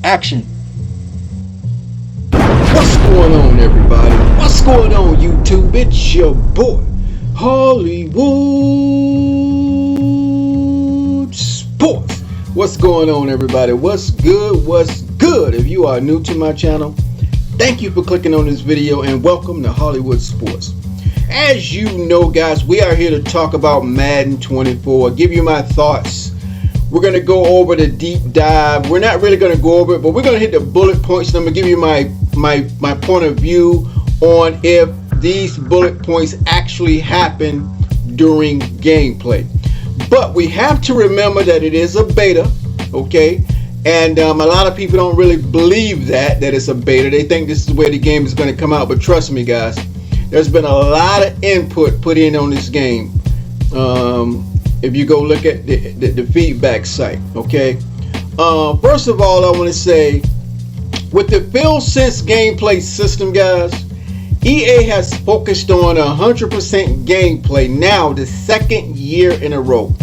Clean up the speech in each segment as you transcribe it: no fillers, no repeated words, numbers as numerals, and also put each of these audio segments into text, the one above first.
Action. What's going on, everybody? What's going on, YouTube? It's your boy, Hollywood Sports. What's going on, everybody? What's good? What's good? If you are new to my channel, thank you for clicking on this video and welcome to Hollywood Sports. As you know, guys, we are here to talk about Madden 24, give you my thoughts. We're going to go over the deep dive. We're not really going to go over it, but we're going to hit the bullet points, and I'm going to give you my point of view on if these bullet points actually happen during gameplay. But we have to remember that it is a beta, okay? And a lot of people don't really believe that it's a beta. They think this is the way the game is going to come out. But trust me, guys, there's been a lot of input put in on this game. If you go look at the feedback site, okay? First of all, I want to say, with the FeelSense gameplay system, guys, EA has focused on 100% gameplay now, the second year in a row.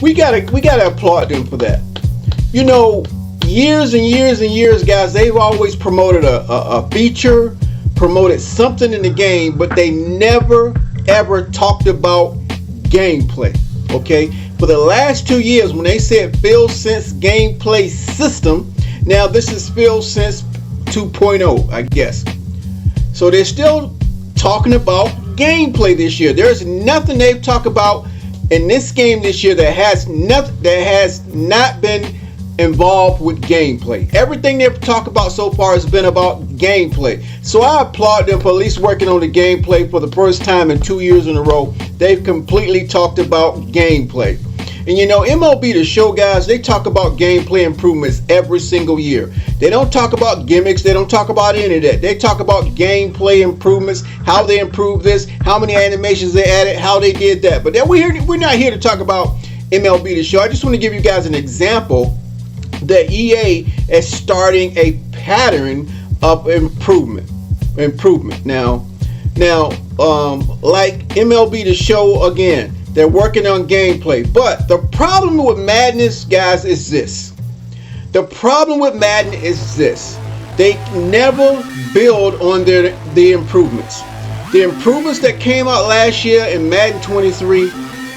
We gotta applaud them for that. You know, years and years and years, guys, they've always promoted a feature, promoted something in the game, but they never ever talked about gameplay. Okay, for the last 2 years, when they said FeelSense gameplay system, now this is FeelSense 2.0, I guess. So they're still talking about gameplay this year. There's nothing they've talked about in this game this year that has not been involved with gameplay. Everything they've talked about so far has been about gameplay. So I applaud them for at least working on the gameplay for the first time in 2 years in a row. They've completely talked about gameplay. And you know, MLB The Show, guys, they talk about gameplay improvements every single year. They don't talk about gimmicks. They don't talk about any of that. They talk about gameplay improvements, how they improved this, how many animations they added, how they did that. But then we're not here to talk about MLB The Show. I just want to give you guys an example that EA is starting a pattern of improvement. Now, like MLB The Show, again, they're working on gameplay. But the problem with Madness, guys, is this. The problem with Madden is this. They never build on the improvements. The improvements that came out last year in Madden 23,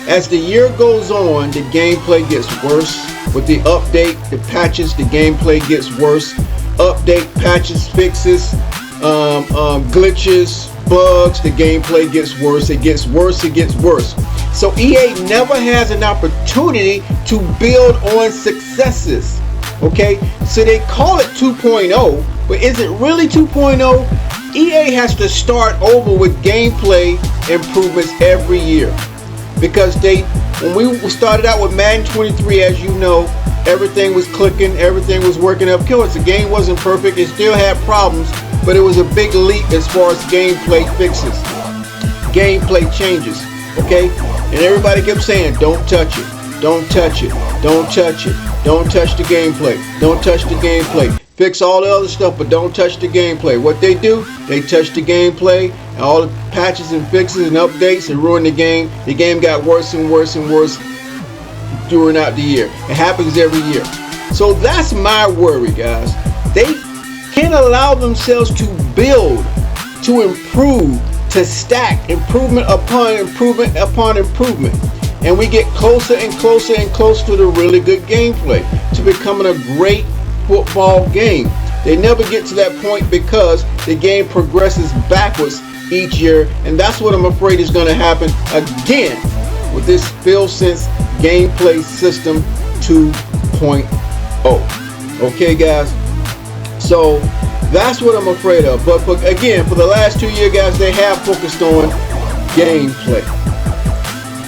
as the year goes on, the gameplay gets worse. With the update, the patches, the gameplay gets worse. Update, patches, fixes, glitches, bugs, the gameplay gets worse. It gets worse, it gets worse. So EA never has an opportunity to build on successes. Okay, so they call it 2.0, but is it really 2.0? EA has to start over with gameplay improvements every year. Because when we started out with Madden 23, as you know, everything was clicking, everything was working up. Of course, the game wasn't perfect, it still had problems, but it was a big leap as far as gameplay fixes, gameplay changes, okay? And everybody kept saying, don't touch it, don't touch it, don't touch it, don't touch the gameplay, don't touch the gameplay. Fix all the other stuff, but don't touch the gameplay. What they do, they touch the gameplay, and all the patches and fixes and updates, and ruin the game. The game got worse and worse and worse during out the year. It happens every year. So that's my worry, guys. They can't allow themselves to build, to improve, to stack improvement upon improvement upon improvement. And we get closer and closer and closer to the really good gameplay, to becoming a great football game. They never get to that point because the game progresses backwards each year, and that's what I'm afraid is going to happen again with this FeelSense gameplay system 2.0. Okay, guys, so that's what I'm afraid of. But again, for the last 2 years, guys, they have focused on gameplay.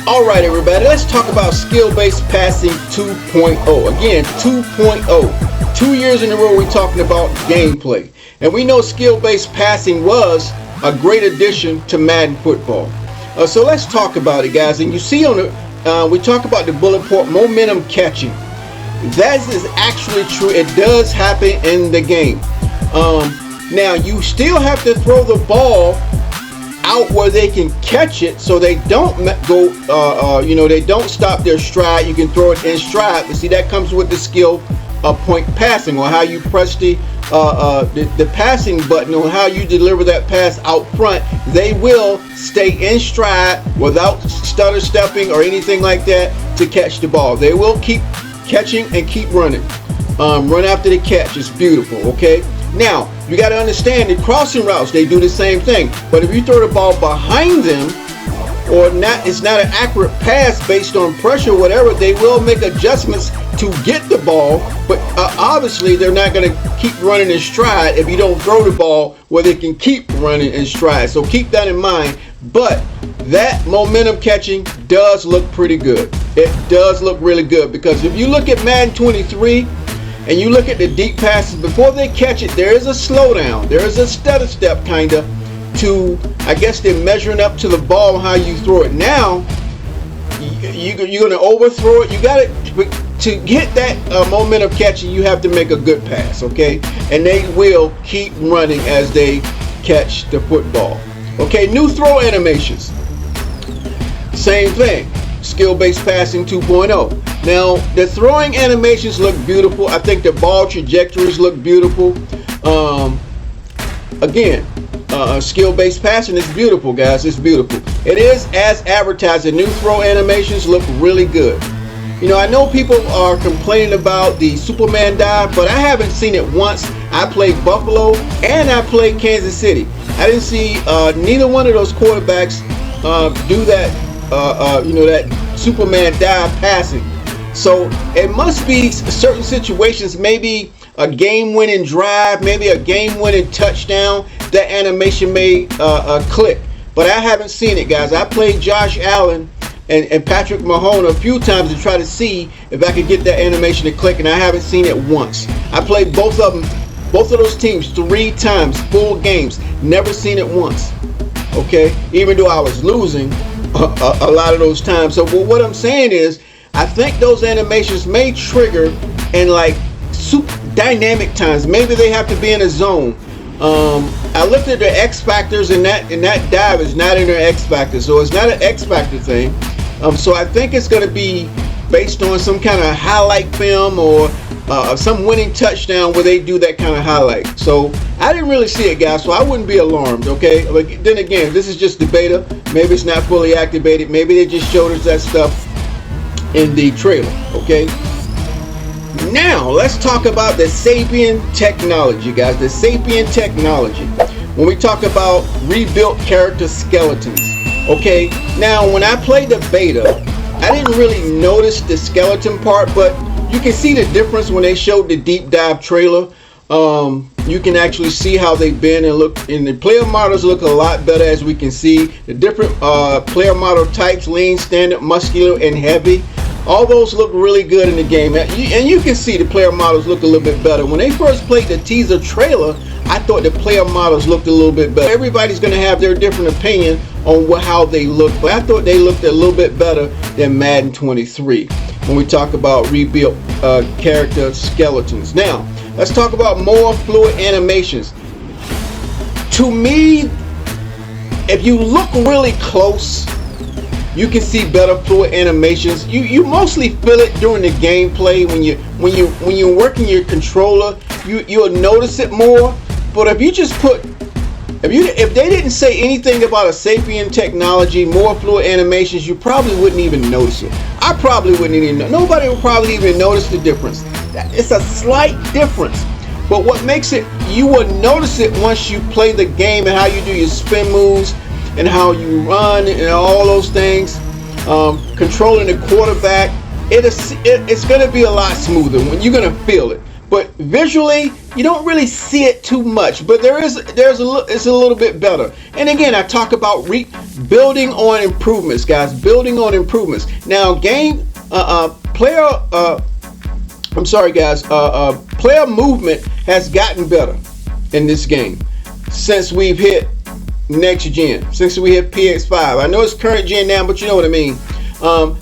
All right, everybody, let's talk about skill-based passing 2.0. Again, 2.0. 2 years in a row we're talking about gameplay. And we know skill-based passing was a great addition to Madden football. So let's talk about it, guys. And you see on the, we talk about the bullet point, momentum catching. That is actually true. It does happen in the game. Now, you still have to throw the ball out where they can catch it, so they don't go, they don't stop their stride. You can throw it in stride, but see, that comes with the skill point passing, or how you press the passing button, or how you deliver that pass out front, they will stay in stride without stutter stepping or anything like that to catch the ball. They will keep catching and keep running. Run after the catch. It's beautiful. Okay. Now you got to understand the crossing routes. They do the same thing, but if you throw the ball behind them, or not, it's not an accurate pass based on pressure or whatever, they will make adjustments to get the ball, but obviously they're not going to keep running in stride if you don't throw the ball where they can keep running in stride. So keep that in mind. But that momentum catching does look pretty good. It does look really good, because if you look at Madden 23 and you look at the deep passes, before they catch it, there is a slowdown. There is a stutter step kind of to, I guess they're measuring up to the ball, how you throw it. Now you're going to overthrow it. You got to get that momentum catching. You have to make a good pass, okay? And they will keep running as they catch the football. Okay, new throw animations. Same thing. Skill-based passing 2.0. Now the throwing animations look beautiful. I think the ball trajectories look beautiful. Again, skill-based passing is beautiful, guys. It's beautiful. It is as advertised. The new throw animations look really good. You know, I know people are complaining about the Superman dive, but I haven't seen it once. I played Buffalo and I played Kansas City. I didn't see neither one of those quarterbacks do that, you know, that Superman dive passing. So it must be certain situations, maybe a game-winning drive, maybe a game-winning touchdown, that animation may click. But I haven't seen it, guys. I played Josh Allen and Patrick Mahomes a few times to try to see if I could get that animation to click, and I haven't seen it once. I played both of those teams 3 times, full games, never seen it once. Okay, even though I was losing a lot of those times. So what I'm saying is, I think those animations may trigger in like super dynamic times. Maybe they have to be in a zone. I looked at the X factors, and that dive is not in their X factor, so it's not an X factor thing. So I think it's going to be based on some kind of highlight film, or some winning touchdown where they do that kind of highlight. So I didn't really see it, guys, so I wouldn't be alarmed. Okay, but then again, this is just the beta. Maybe it's not fully activated. Maybe they just showed us that stuff in the trailer. Okay, now let's talk about the Sapient technology, guys. The Sapient technology, when we talk about rebuilt character skeletons. Okay, now when I played the beta, I didn't really notice the skeleton part, but you can see the difference when they showed the deep dive trailer. You can actually see how they've been, and look, and the player models look a lot better, as we can see. The different player model types: lean, standard, muscular, and heavy. All those look really good in the game, and you can see the player models look a little bit better. When they first played the teaser trailer, I thought the player models looked a little bit better. Everybody's going to have their different opinion on how they look, but I thought they looked a little bit better than Madden 23 when we talk about rebuilt character skeletons. Now let's talk about more fluid animations. To me, if you look really close, you can see better fluid animations. You mostly feel it during the gameplay when you're working your controller. You'll notice it more. But if you just put, if they didn't say anything about a Sapient technology, more fluid animations, you probably wouldn't even notice it. I probably wouldn't even know. Nobody would probably even notice the difference. It's a slight difference. But what makes it, you will notice it once you play the game, and how you do your spin moves, and how you run, and all those things. Controlling the quarterback, it's going to be a lot smoother when you're going to feel it. But visually, you don't really see it too much. But it's a little bit better. And again, I talk about building on improvements, guys. Building on improvements. Now, player movement has gotten better in this game since we've hit next gen, since we hit PX5. I know it's current gen now, but you know what I mean.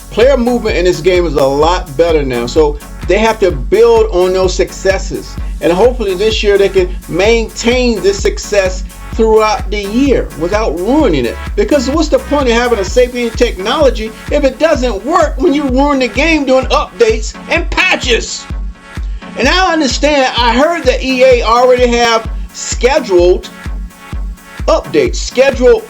Player movement in this game is a lot better now, so they have to build on those successes, and hopefully this year they can maintain this success throughout the year without ruining it. Because what's the point of having a Sapient technology if it doesn't work when you ruin the game doing updates and patches? And I understand, I heard that EA already have scheduled updates, scheduled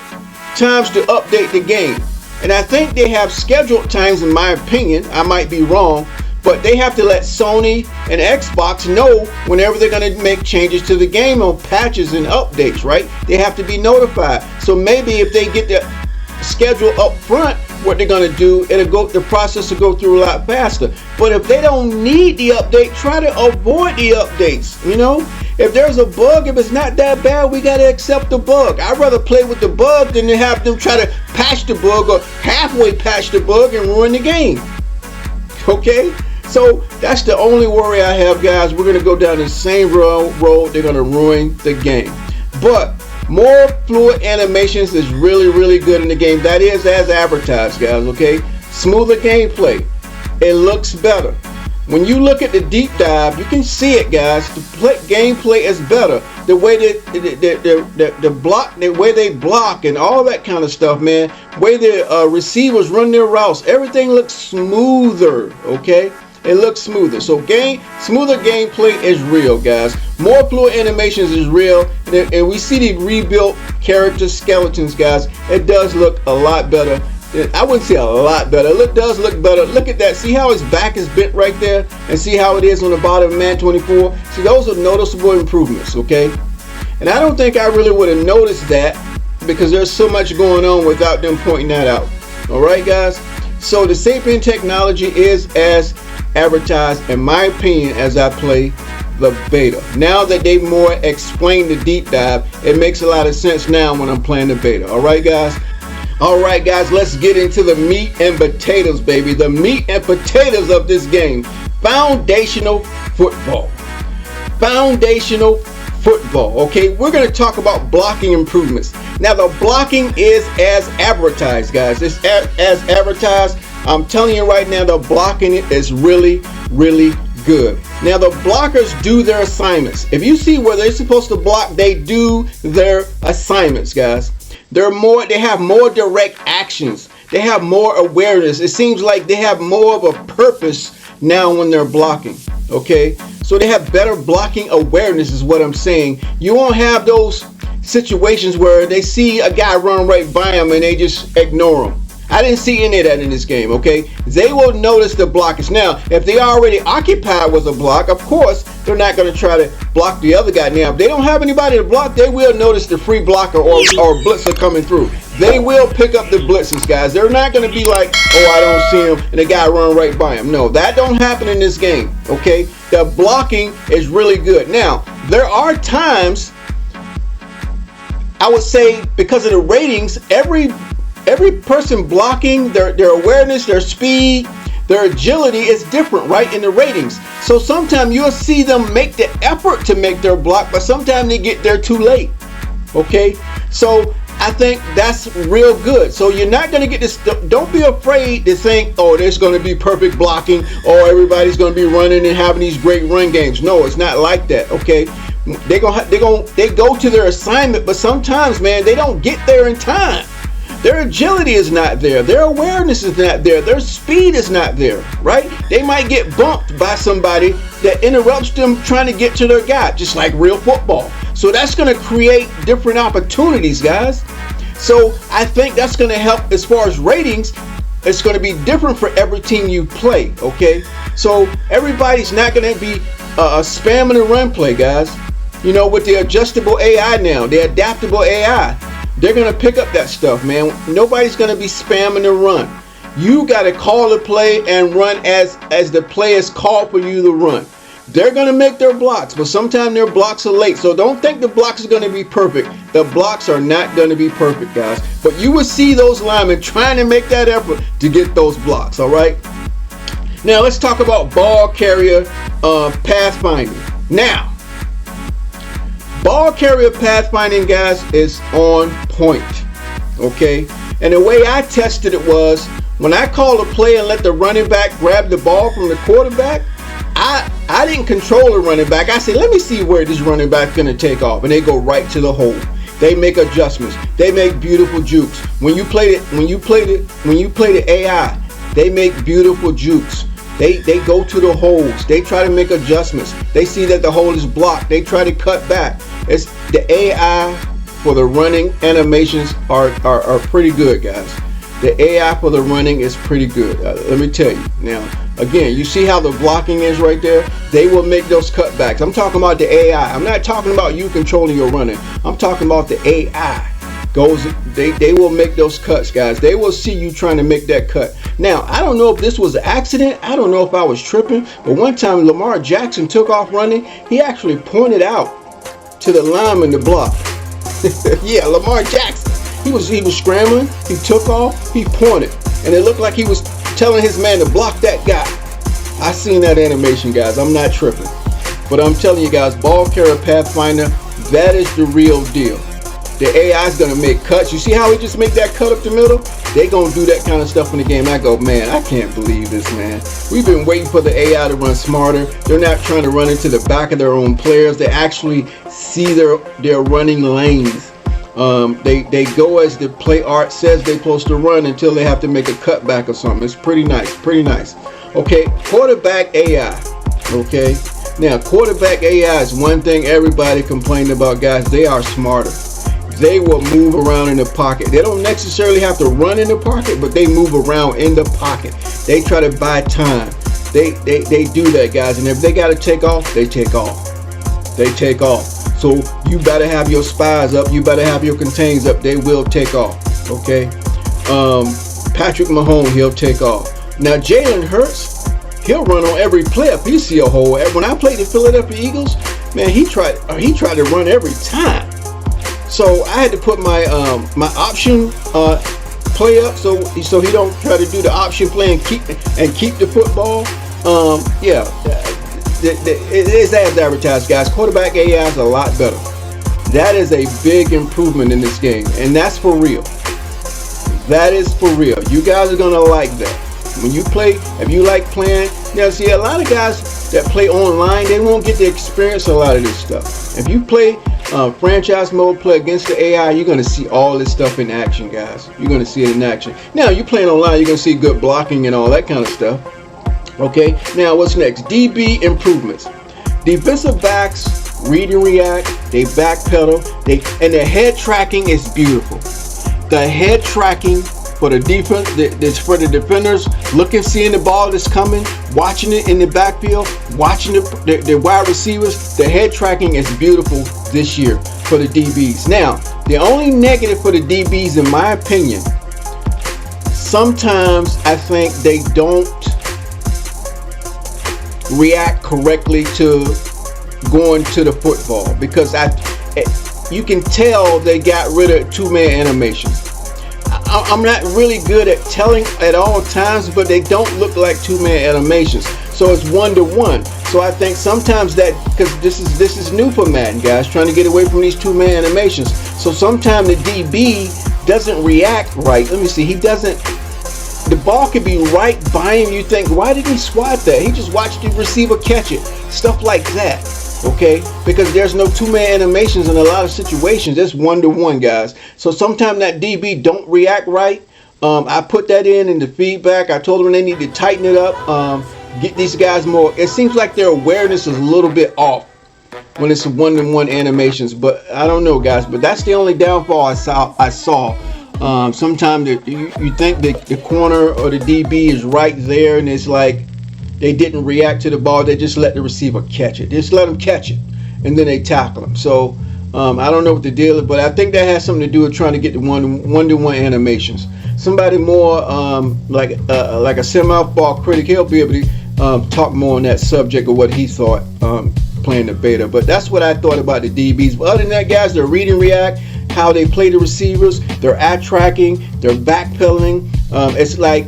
times to update the game. And I think they have scheduled times, in my opinion. I might be wrong, but they have to let Sony and Xbox know whenever they're going to make changes to the game on patches and updates, right? They have to be notified. So maybe if they get the schedule up front, what they're going to do, the process will go through a lot faster. But if they don't need the update, try to avoid the updates. You know, if there's a bug, if it's not that bad, we got to accept the bug. I'd rather play with the bug than to have them try to patch the bug or halfway patch the bug and ruin the game. Okay, so that's the only worry I have, guys. We're going to go down the same road. They're going to ruin the game. But more fluid animations is really good in the game. That is as advertised, guys, okay? Smoother gameplay. It looks better. When you look at the deep dive, you can see it, guys. The gameplay is better. The way the way they block and all that kind of stuff, man. The way the receivers run their routes, everything looks smoother, okay? It looks smoother. So smoother gameplay is real, guys. More fluid animations is real, and we see the rebuilt character skeletons, guys. It does look a lot better. I wouldn't say a lot better. It does look better. Look at that. See how his back is bent right there, and see how it is on the bottom of Madden 24. See, those are noticeable improvements, okay? And I don't think I really would have noticed that because there's so much going on without them pointing that out. All right, guys. So the Sapient technology is as advertised, in my opinion, as I play the beta. Now that they more explain the deep dive, it makes a lot of sense now when I'm playing the beta. All right, guys. All right, guys, let's get into the meat and potatoes, baby. The meat and potatoes of this game. Foundational football. Foundational football. Okay, we're going to talk about blocking improvements. Now, the blocking is as advertised, guys. It's as advertised. I'm telling you right now, the blocking is really good. Now, the blockers do their assignments. If you see where they're supposed to block, they do their assignments, guys. They have more direct actions. They have more awareness. It seems like they have more of a purpose now when they're blocking. Okay, so they have better blocking awareness is what I'm saying. You won't have those situations where they see a guy run right by them and they just ignore him. I didn't see any of that in this game, okay? They will notice the blockers. Now, if they already occupied with a block, of course, they're not going to try to block the other guy. Now, if they don't have anybody to block, they will notice the free blocker or blitzer coming through. They will pick up the blitzes, guys. They're not going to be like, oh, I don't see him, and the guy run right by him. No, that don't happen in this game, okay? The blocking is really good. Now, there are times, I would say, because of the ratings, every person blocking, their awareness, their speed, their agility is different, right, in the ratings. So sometimes you'll see them make the effort to make their block, but sometimes they get there too late. Okay, so I think that's real good. So you're not going to get this. Don't be afraid to think, oh, there's going to be perfect blocking, or everybody's going to be running and having these great run games. No, it's not like that. Okay, they go to their assignment, but sometimes, man, they don't get there in time. Their agility is not there. Their awareness is not there. Their speed is not there, right? They might get bumped by somebody that interrupts them trying to get to their guy, just like real football. So that's going to create different opportunities, guys. So I think that's going to help as far as ratings. It's going to be different for every team you play, okay? So everybody's not going to be spamming the run play, guys. You know, with the adjustable AI now, the adaptable AI. They're going to pick up that stuff, man. Nobody's going to be spamming the run. You got to call the play and run as the play is called for you to run. They're going to make their blocks, but sometimes their blocks are late. So don't think the blocks are going to be perfect. The blocks are not going to be perfect, guys. But you will see those linemen trying to make that effort to get those blocks, all right? Now, let's talk about ball carrier pathfinding. Now, ball carrier pathfinding, guys, is on point, okay? And the way I tested it was, when I call a play and let the running back grab the ball from the quarterback, I didn't control the running back. I said, let me see where this running back's gonna take off, and they go right to the hole. They make adjustments. They make beautiful jukes. When you play the AI, they make beautiful jukes. They go to the holes. They try to make adjustments. They see that the hole is blocked. They try to cut back. It's the AI for the running animations are pretty good, guys. The AI for the running is pretty good. Let me tell you. Now, again, you see how the blocking is right there? They will make those cutbacks. I'm talking about the AI. I'm not talking about you controlling your running. I'm talking about the AI. They will make those cuts, guys. They will see you trying to make that cut. Now, I don't know if this was an accident. I don't know if I was tripping. But one time Lamar Jackson took off running. He actually pointed out to the lineman to block. Yeah, Lamar Jackson. He was scrambling. He took off. He pointed, and it looked like he was telling his man to block that guy. I seen that animation, guys. I'm not tripping, but I'm telling you guys, Ball Carrier Pathfinder, that is the real deal. The AI is gonna make cuts. You see how he just make that cut up the middle? They gonna do that kind of stuff in the game. I go, man, I can't believe this, man. We've been waiting for the AI to run smarter. They're not trying to run into the back of their own players. They actually see their running lanes. They go as the play art says they're supposed to run until they have to make a cutback or something. It's pretty nice, pretty nice. Okay, quarterback AI. Okay, now quarterback AI is one thing everybody complained about, guys. They are smarter. They will move around in the pocket. They don't necessarily have to run in the pocket, but they move around in the pocket. They try to buy time. They do that, guys. And if they got to take off, they take off. They take off. So you better have your spies up. You better have your contains up. They will take off. Okay. Patrick Mahomes, he'll take off. Now Jalen Hurts, he'll run on every play if he see a hole. When I played the Philadelphia Eagles, man, he tried to run every time. So I had to put my my option play up so he don't try to do the option play and keep the football. Yeah, it is as advertised, guys. Quarterback AI is a lot better. That is a big improvement in this game, and that's for real. That is for real. You guys are gonna like that when you play. If you like playing, now see, a lot of guys that play online, they won't get to experience a lot of this stuff. If you play franchise mode, play against the AI, you're going to see all this stuff in action, guys. You're going to see it in action. Now, you playing online, you're going to see good blocking and all that kind of stuff. Okay, now what's next? DB improvements. Defensive backs read and react, they backpedal, and the head tracking is beautiful. The head tracking for the defense, for the defenders, looking, seeing the ball that's coming, watching it in the backfield, watching the wide receivers. The head tracking is beautiful this year for the DBs. Now, the only negative for the DBs, in my opinion, sometimes I think they don't react correctly to going to the football, because you can tell they got rid of two-man animations. I'm not really good at telling at all times, but they don't look like two-man animations. So it's 1-to-1. So I think sometimes that, because this is new for Madden, guys, trying to get away from these two-man animations. So sometimes the DB doesn't react right. Let me see. He doesn't. The ball could be right by him. You think, why did he swat that? He just watched the receiver catch it. Stuff like that. Okay, because there's no two-man animations in a lot of situations. It's 1-to-1, guys. So sometimes that DB don't react right. I put that in the feedback. I told them they need to tighten it up. Get these guys more. It seems like their awareness is a little bit off when it's 1-to-1 animations. But I don't know, guys. But that's the only downfall I saw. Sometimes you think that the corner or the DB is right there, and it's like they didn't react to the ball. They just let the receiver catch it. Just let them catch it, and then they tackle them. So I don't know what the deal is, but I think that has something to do with trying to get the 1-to-1 animations. Somebody more like a semi-ball critic, he'll be able to talk more on that subject of what he thought playing the beta. But that's what I thought about the DBs. But other than that, guys, they're read and react, how they play the receivers, they're eye tracking, they're backpedaling. It's like,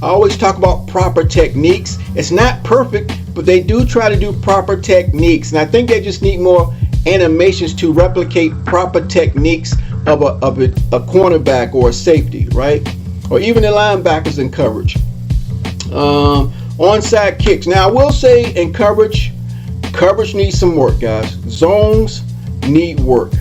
I always talk about proper techniques. It's not perfect, but they do try to do proper techniques. And I think they just need more animations to replicate proper techniques of a cornerback or a safety, right? Or even the linebackers in coverage. Onside kicks. Now, I will say in coverage needs some work, guys. Zones need work.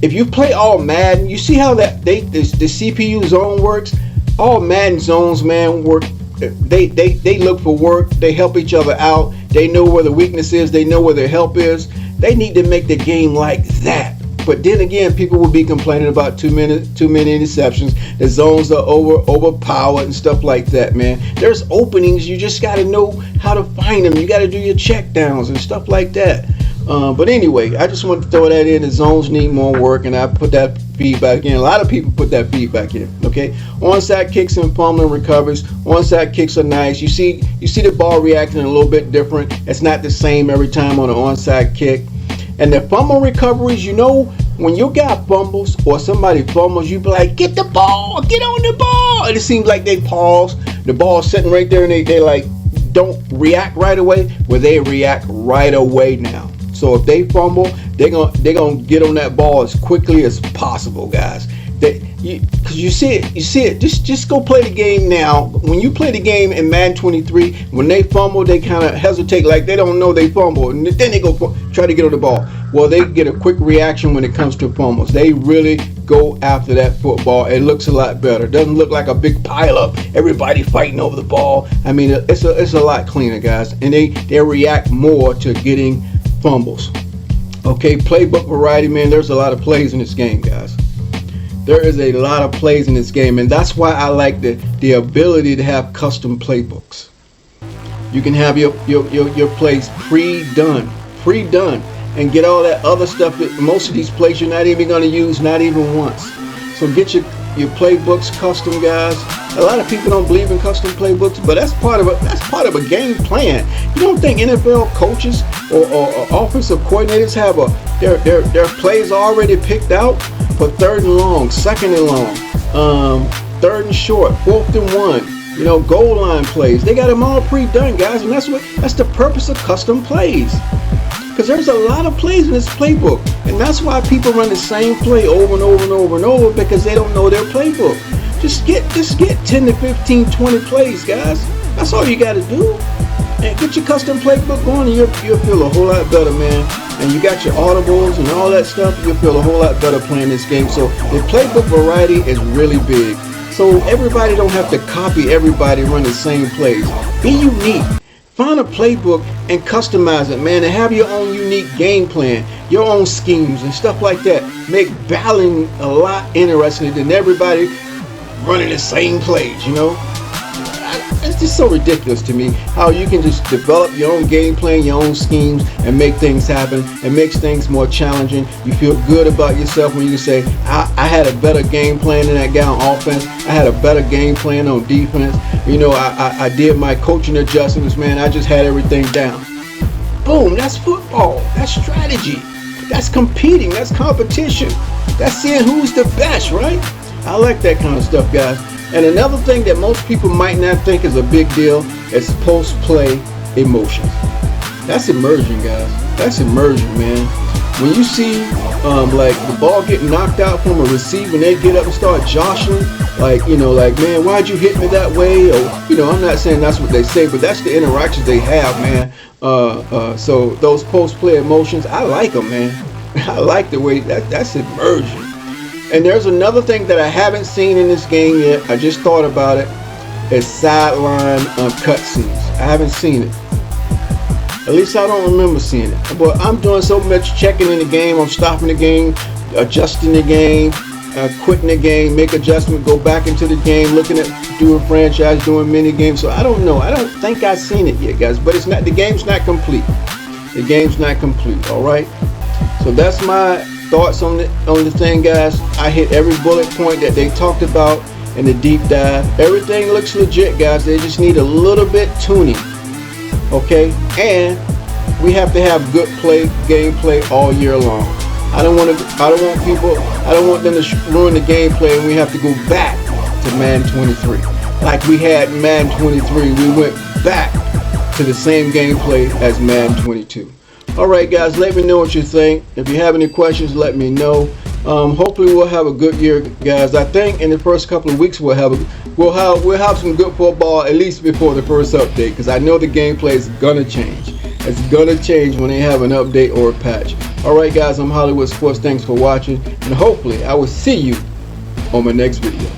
If you play all Madden, you see how the CPU zone works? All Madden zones, man, work they look for work. They help each other out. They know where the weakness is. They know where their help is. They need to make the game like that. But then again, people will be complaining about too many interceptions. The zones are overpowered and stuff like that, man. There's openings. You just got to know how to find them. You got to do your check downs and stuff like that. But anyway, I just want to throw that in. The zones need more work, and I put that feedback in. A lot of people put that feedback in. Okay, onside kicks and fumbling recovers. Onside kicks are nice. You see the ball reacting a little bit different. It's not the same every time on an onside kick. And the fumble recoveries, you know, when you got fumbles or somebody fumbles, you be like, get the ball, get on the ball. And it seems like they pause. The ball's sitting right there, and they like don't react right away. Well, they react right away now. So if they fumble, they're gonna get on that ball as quickly as possible, guys. Because you see it. Just go play the game now. When you play the game in Madden 23, when they fumble, they kind of hesitate, like they don't know they fumble, and then they go try to get on the ball. Well, they get a quick reaction when it comes to fumbles. They really go after that football. It looks a lot better. It doesn't look like a big pile up, everybody fighting over the ball. I mean, it's a lot cleaner, guys, and they react more to getting fumbles. Okay, playbook variety, man. There's a lot of plays in this game, guys. There is a lot of plays in this game, and that's why I like the ability to have custom playbooks. You can have your plays pre-done, and get all that other stuff that most of these plays you're not even going to use, not even once. So get your playbooks custom, guys. A lot of people don't believe in custom playbooks, but that's part of a game plan. You don't think NFL coaches or offensive coordinators have their plays already picked out for 3rd and long, 2nd and long, 3rd and short, 4th and 1, you know, goal line plays. They got them all pre-done, guys, and that's the purpose of custom plays. Because there's a lot of plays in this playbook, and that's why people run the same play over and over and over and over, because they don't know their playbook. Just get 10 to 15, 20 plays, guys. That's all you got to do. And get your custom playbook going, and you'll feel a whole lot better, man. And you got your audibles and all that stuff, you'll feel a whole lot better playing this game. So the playbook variety is really big. So everybody don't have to copy everybody run the same plays. Be unique. Find a playbook and customize it, man, and have your own unique game plan, your own schemes and stuff like that. Make battling a lot interesting than everybody running the same plays, you know? It's just so ridiculous to me how you can just develop your own game plan, your own schemes, and make things happen. It makes things more challenging. You feel good about yourself when you can say, I had a better game plan than that guy on offense. I had a better game plan on defense. You know, I did my coaching adjustments, man. I just had everything down. Boom, that's football. That's strategy. That's competing. That's competition. That's seeing who's the best, right? I like that kind of stuff, guys. And another thing that most people might not think is a big deal is post-play emotions. That's immersion, guys. That's immersion, man. When you see like the ball getting knocked out from a receiver and they get up and start jostling, like, you know, like, man, why'd you hit me that way? Or, you know, I'm not saying that's what they say, but that's the interactions they have, man. So those post-play emotions, I like them, man. I like the way that's immersion. And there's another thing that I haven't seen in this game yet. I just thought about it. It's sideline cutscenes. I haven't seen it. At least I don't remember seeing it. But I'm doing so much checking in the game. I'm stopping the game, adjusting the game, quitting the game, make adjustment, go back into the game, looking at doing franchise, doing mini games. So I don't know. I don't think I've seen it yet, guys. But it's not. The game's not complete. The game's not complete. All right. So that's my thoughts on the thing, guys. I hit every bullet point that they talked about in the deep dive. Everything looks legit, guys. They just need a little bit tuning. Okay, and we have to have good gameplay all year long. I don't want them to ruin the gameplay and we have to go back to Madden 23. Like we had Madden 23, we went back to the same gameplay as Madden 22. Alright, guys, let me know what you think. If you have any questions, let me know. Hopefully we'll have a good year, guys. I think in the first couple of weeks we'll have some good football, at least before the first update, because I know the gameplay is gonna change. It's gonna change when they have an update or a patch. Alright, guys, I'm Hollywood Sports. Thanks for watching, and hopefully I will see you on my next video.